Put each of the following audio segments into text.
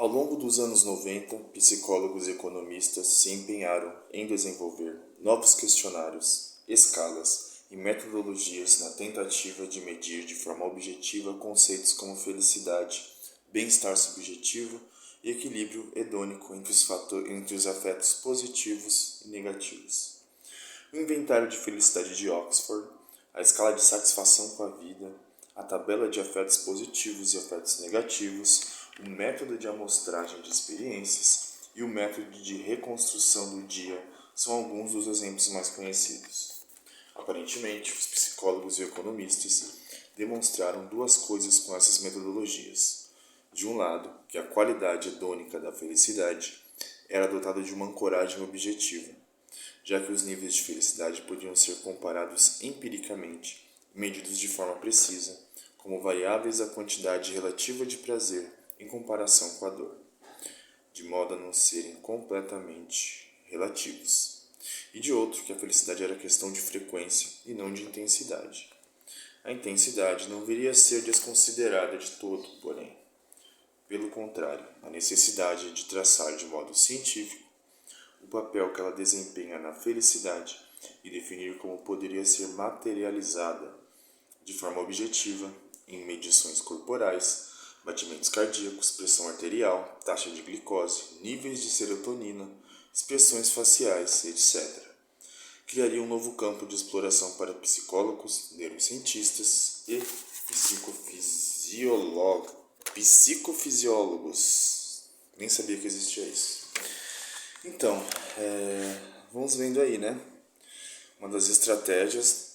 Ao longo dos anos 90, psicólogos e economistas se empenharam em desenvolver novos questionários, escalas e metodologias na tentativa de medir de forma objetiva conceitos como felicidade, bem-estar subjetivo e equilíbrio hedônico entre os afetos positivos e negativos. O Inventário de Felicidade de Oxford, a escala de satisfação com a vida, a tabela de afetos positivos e afetos negativos, o método de amostragem de experiências e o método de reconstrução do dia são alguns dos exemplos mais conhecidos. Aparentemente, os psicólogos e economistas demonstraram duas coisas com essas metodologias. De um lado, que a qualidade hedônica da felicidade era dotada de uma ancoragem objetiva, já que os níveis de felicidade podiam ser comparados empiricamente, medidos de forma precisa, como variáveis à quantidade relativa de prazer em comparação com a dor, de modo a não serem completamente relativos. E de outro, que a felicidade era questão de frequência e não de intensidade. A intensidade não viria a ser desconsiderada de todo, porém. Pelo contrário, a necessidade de traçar de modo científico o papel que ela desempenha na felicidade e definir como poderia ser materializada de forma objetiva em medições corporais, batimentos cardíacos, pressão arterial, taxa de glicose, níveis de serotonina, expressões faciais, etc. Criaria um novo campo de exploração para psicólogos, neurocientistas e psicofisiólogos. Nem sabia que existia isso. Então, vamos vendo aí, né? Uma das estratégias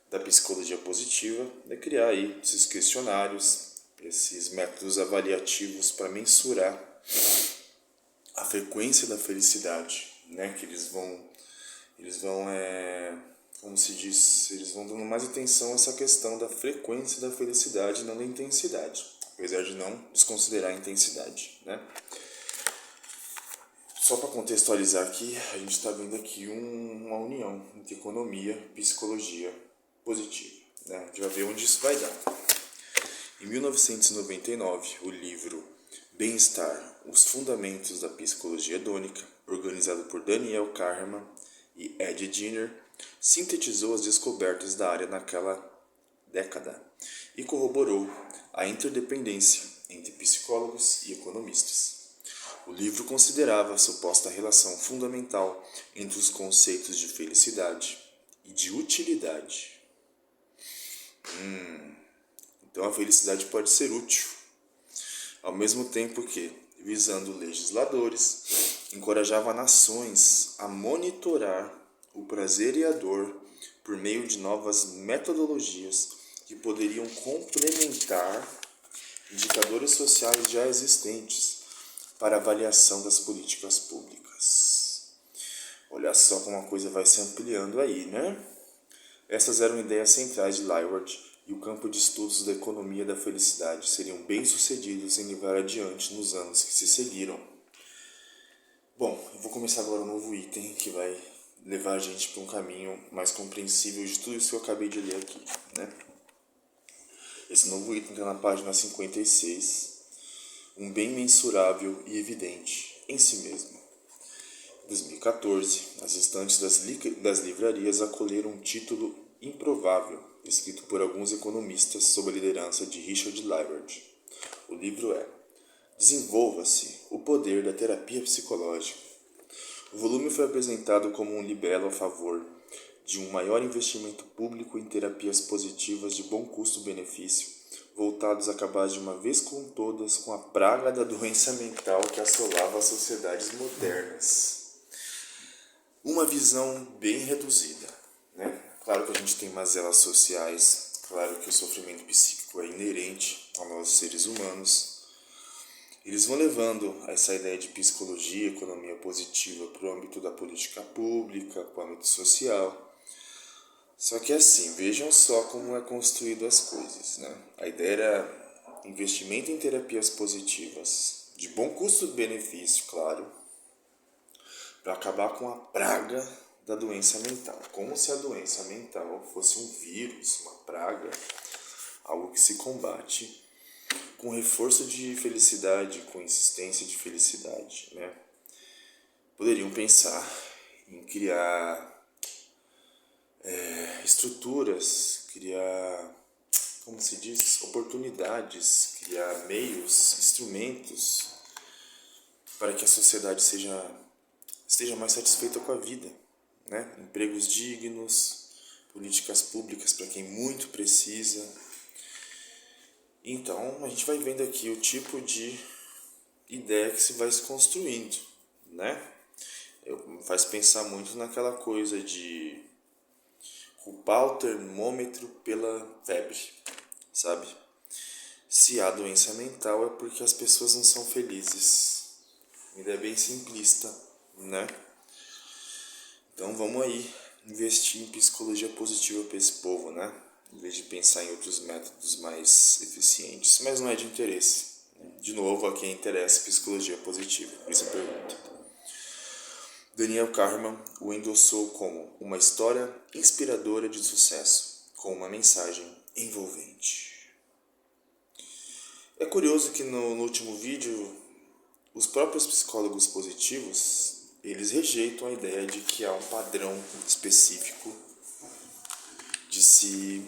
da psicologia positiva é criar aí esses questionários, esses métodos avaliativos para mensurar a frequência da felicidade, né? Que eles vão, como se diz, eles vão dando mais atenção a essa questão da frequência da felicidade e não da intensidade, apesar de não desconsiderar a intensidade, né? Só para contextualizar aqui, a gente está vendo aqui uma união entre economia e psicologia positiva, né? A gente vai ver onde isso vai dar. Em 1999, o livro Bem-Estar, Os Fundamentos da Psicologia Hedônica, organizado por Daniel Kahneman e Ed Diener, sintetizou as descobertas da área naquela década e corroborou a interdependência entre psicólogos e economistas. O livro considerava a suposta relação fundamental entre os conceitos de felicidade e de utilidade. Então a felicidade pode ser útil, ao mesmo tempo que, visando legisladores, encorajava nações a monitorar o prazer e a dor por meio de novas metodologias que poderiam complementar indicadores sociais já existentes para avaliação das políticas públicas. Olha só como a coisa vai se ampliando aí, né? Essas eram ideias centrais de Lyward e o campo de estudos da economia da felicidade seriam bem-sucedidos em levar adiante nos anos que se seguiram. Bom, eu vou começar agora um novo item que vai levar a gente para um caminho mais compreensível de tudo isso que eu acabei de ler aqui, né? Esse novo item está na página 56. Um bem mensurável e evidente em si mesmo. Em 2014, as estantes das livrarias acolheram um título improvável, escrito por alguns economistas sob a liderança de Richard Lyward. O livro é Desenvolva-se, o poder da terapia psicológica. O volume foi apresentado como um libelo a favor de um maior investimento público em terapias positivas de bom custo-benefício, voltados a acabar de uma vez com todas com a praga da doença mental que assolava as sociedades modernas. Uma visão bem reduzida, né? Claro que a gente tem mazelas sociais, claro que o sofrimento psíquico é inerente a nós seres humanos. Eles vão levando essa ideia de psicologia, economia positiva para o âmbito da política pública, para o âmbito social. Só que assim, vejam só como é construído as coisas, né? A ideia era investimento em terapias positivas, de bom custo-benefício, claro, para acabar com a praga da doença mental. Como se a doença mental fosse um vírus, uma praga, algo que se combate com reforço de felicidade, com insistência de felicidade, né? Poderiam pensar em criar estruturas, criar, como se diz, oportunidades, criar meios, instrumentos para que a sociedade esteja mais satisfeita com a vida, né? Empregos dignos, políticas públicas para quem muito precisa. Então, a gente vai vendo aqui o tipo de ideia que se vai se construindo, né? Faz pensar muito naquela coisa de culpar o termômetro pela febre, sabe? Se há doença mental é porque as pessoas não são felizes. Uma ideia bem simplista, né? Então vamos aí investir em psicologia positiva para esse povo, né? Em vez de pensar em outros métodos mais eficientes. Mas não é de interesse. De novo, a quem interessa psicologia positiva. Por isso eu pergunto. Daniel Kahneman o endossou como uma história inspiradora de sucesso, com uma mensagem envolvente. É curioso que no último vídeo, os próprios psicólogos positivos, eles rejeitam a ideia de que há um padrão específico de se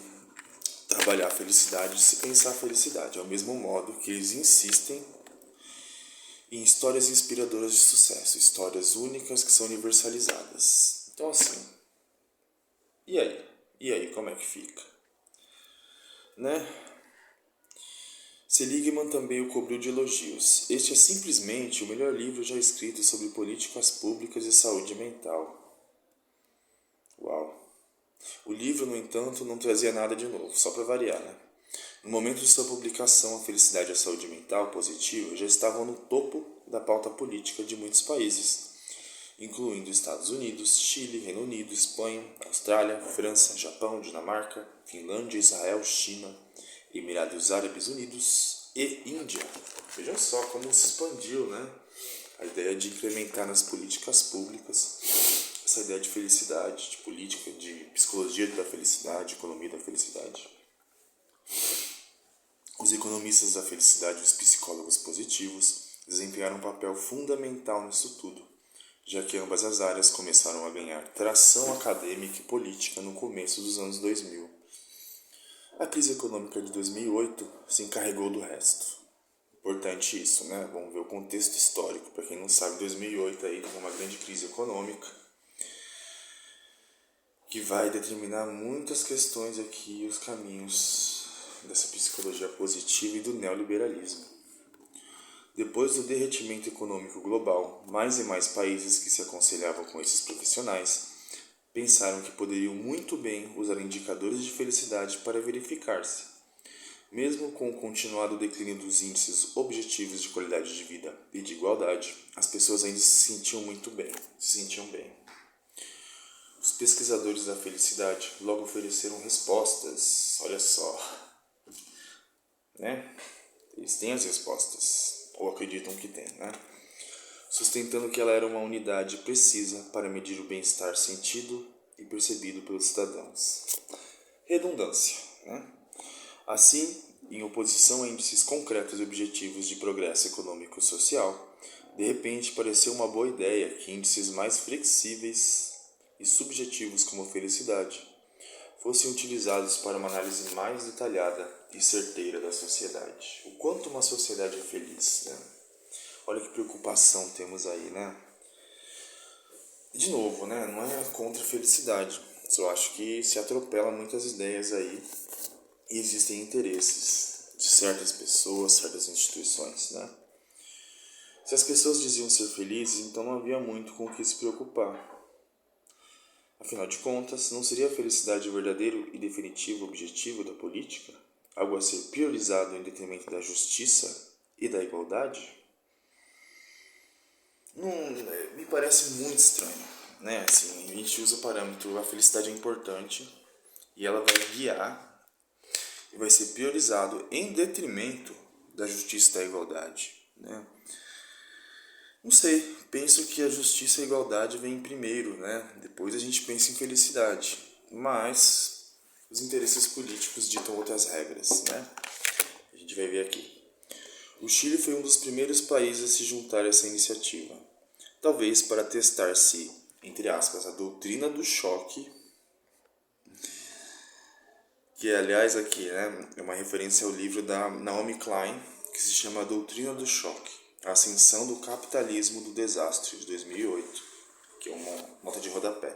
trabalhar a felicidade, de se pensar a felicidade, ao mesmo modo que eles insistem em histórias inspiradoras de sucesso, histórias únicas que são universalizadas. Então assim, e aí? E aí, como é que fica? Né? Seligman também o cobriu de elogios. Este é simplesmente o melhor livro já escrito sobre políticas públicas e saúde mental. Uau! O livro, no entanto, não trazia nada de novo, só para variar, né? No momento de sua publicação, a felicidade e a saúde mental positiva já estavam no topo da pauta política de muitos países, incluindo Estados Unidos, Chile, Reino Unido, Espanha, Austrália, França, Japão, Dinamarca, Finlândia, Israel, China, Emirados Árabes Unidos e Índia. Vejam só como se expandiu, né? A ideia de incrementar nas políticas públicas essa ideia de felicidade, de política, de psicologia da felicidade, economia da felicidade. Os economistas da felicidade e os psicólogos positivos desempenharam um papel fundamental nisso tudo, já que ambas as áreas começaram a ganhar tração acadêmica e política no começo dos anos 2000. A crise econômica de 2008 se encarregou do resto. Importante isso, né? Vamos ver o contexto histórico. Para quem não sabe, 2008 aí teve uma grande crise econômica que vai determinar muitas questões aqui, os caminhos dessa psicologia positiva e do neoliberalismo. Depois do derretimento econômico global, mais e mais países que se aconselhavam com esses profissionais pensaram que poderiam muito bem usar indicadores de felicidade para verificar-se. Mesmo com o continuado declínio dos índices objetivos de qualidade de vida e de igualdade, as pessoas ainda se sentiam bem. Os pesquisadores da felicidade logo ofereceram respostas, olha só, né? Eles têm as respostas, ou acreditam que têm, né? Sustentando que ela era uma unidade precisa para medir o bem-estar sentido e percebido pelos cidadãos. Redundância, né? Assim, em oposição a índices concretos e objetivos de progresso econômico e social, de repente pareceu uma boa ideia que índices mais flexíveis e subjetivos como felicidade fossem utilizados para uma análise mais detalhada e certeira da sociedade. O quanto uma sociedade é feliz, né? Olha que preocupação temos aí, né? De novo, né? Não é contra a felicidade. Só acho que se atropela muitas ideias aí e existem interesses de certas pessoas, certas instituições, né? Se as pessoas diziam ser felizes, então não havia muito com o que se preocupar. Afinal de contas, não seria a felicidade o verdadeiro e definitivo objetivo da política? Algo a ser priorizado em detrimento da justiça e da igualdade? Me parece muito estranho, né? Assim, a gente usa o parâmetro, a felicidade é importante e ela vai guiar e vai ser priorizado em detrimento da justiça e da igualdade, né? Não sei, penso que a justiça e a igualdade vêm primeiro, né? Depois a gente pensa em felicidade, mas os interesses políticos ditam outras regras, né? A gente gente vai ver aqui. O Chile foi um dos primeiros países a se juntar a essa iniciativa, talvez para testar se, entre aspas, a doutrina do choque, que aliás aqui é uma referência ao livro da Naomi Klein, que se chama A Doutrina do Choque, a Ascensão do Capitalismo do Desastre, de 2008, que é uma nota de rodapé.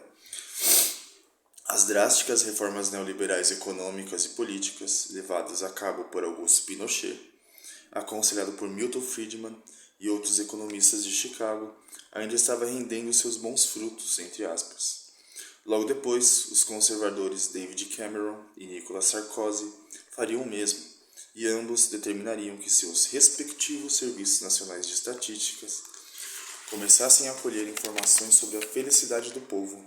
As drásticas reformas neoliberais econômicas e políticas levadas a cabo por Augusto Pinochet, aconselhado por Milton Friedman e outros economistas de Chicago, ainda estava rendendo seus bons frutos, entre aspas. Logo depois, os conservadores David Cameron e Nicolas Sarkozy fariam o mesmo, e ambos determinariam que seus respectivos serviços nacionais de estatísticas começassem a colher informações sobre a felicidade do povo.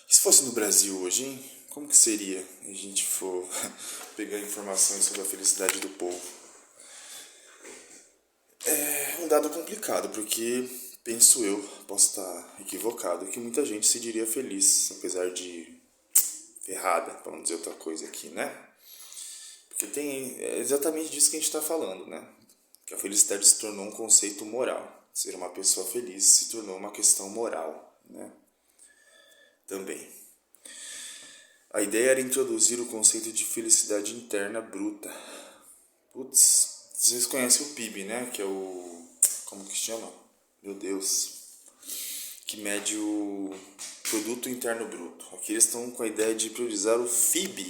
E se fosse no Brasil hoje, hein? Como que seria a gente for pegar informações sobre a felicidade do povo? É um dado complicado, porque penso eu, posso estar equivocado, que muita gente se diria feliz, apesar de ferrada, para não dizer outra coisa aqui, né? Porque é exatamente disso que a gente está falando, né? Que a felicidade se tornou um conceito moral. Ser uma pessoa feliz se tornou uma questão moral, né? Também. A ideia era introduzir o conceito de felicidade interna bruta. Putz, vocês conhecem o PIB, né? Que é o... como que chama? Meu Deus. Que mede o Produto Interno Bruto. Aqui eles estão com a ideia de priorizar o FIB.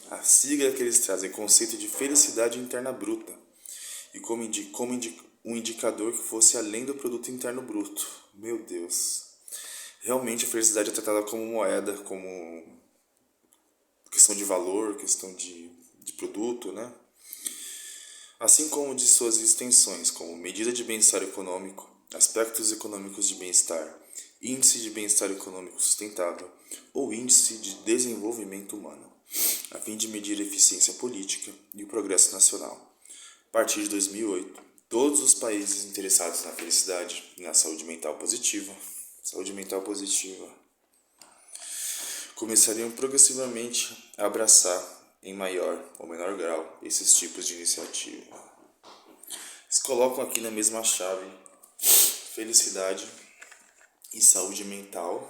A sigla que eles trazem, conceito de felicidade interna bruta. E como um indicador que fosse além do Produto Interno Bruto. Meu Deus. Realmente a felicidade é tratada como moeda, como questão de valor, questão de produto, né? Assim como de suas extensões, como medida de bem-estar econômico, aspectos econômicos de bem-estar, índice de bem-estar econômico sustentável ou índice de desenvolvimento humano, a fim de medir a eficiência política e o progresso nacional. A partir de 2008, todos os países interessados na felicidade e na saúde mental positiva começariam progressivamente a abraçar, em maior ou menor grau, esses tipos de iniciativa. Eles colocam aqui na mesma chave felicidade e saúde mental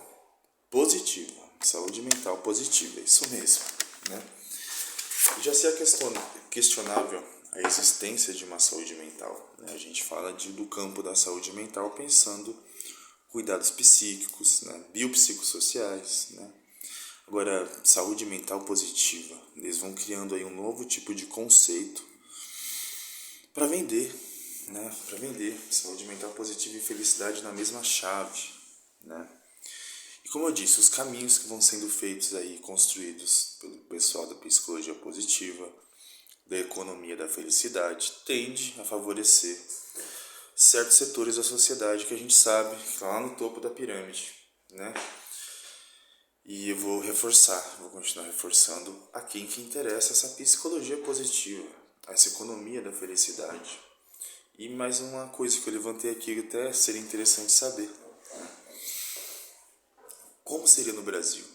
positiva. Saúde mental positiva, isso mesmo, né? Já se é questionável a existência de uma saúde mental, né? A gente fala do campo da saúde mental pensando cuidados psíquicos, né? Biopsicossociais, né? Agora, saúde mental positiva, eles vão criando aí um novo tipo de conceito para vender, né? Para vender saúde mental positiva e felicidade na mesma chave, né? E como eu disse, os caminhos que vão sendo feitos aí, construídos pelo pessoal da psicologia positiva, da economia da felicidade, tende a favorecer certos setores da sociedade que a gente sabe que estão lá no topo da pirâmide, né? E eu vou continuar reforçando a quem que interessa essa psicologia positiva, essa economia da felicidade. E mais uma coisa que eu levantei aqui que até seria interessante saber. Como seria no Brasil?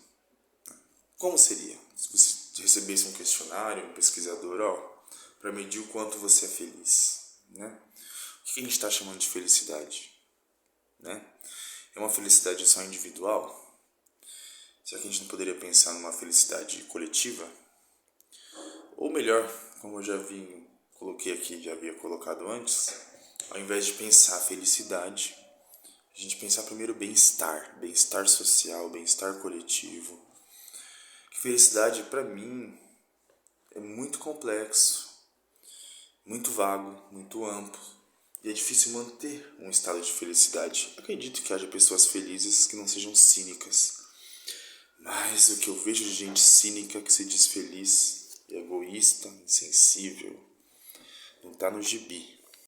Como seria se você recebesse um questionário, um pesquisador, para medir o quanto você é feliz, né? O que a gente está chamando de felicidade, né? É uma felicidade só individual? Será que a gente não poderia pensar numa felicidade coletiva? Ou melhor, como eu coloquei aqui, já havia colocado antes, ao invés de pensar felicidade, a gente pensar primeiro bem-estar, bem-estar social, bem-estar coletivo. Que felicidade, para mim, é muito complexo, muito vago, muito amplo, e é difícil manter um estado de felicidade. Acredito que haja pessoas felizes que não sejam cínicas, mas o que eu vejo de gente cínica que se diz feliz, egoísta, insensível, não está no gibi.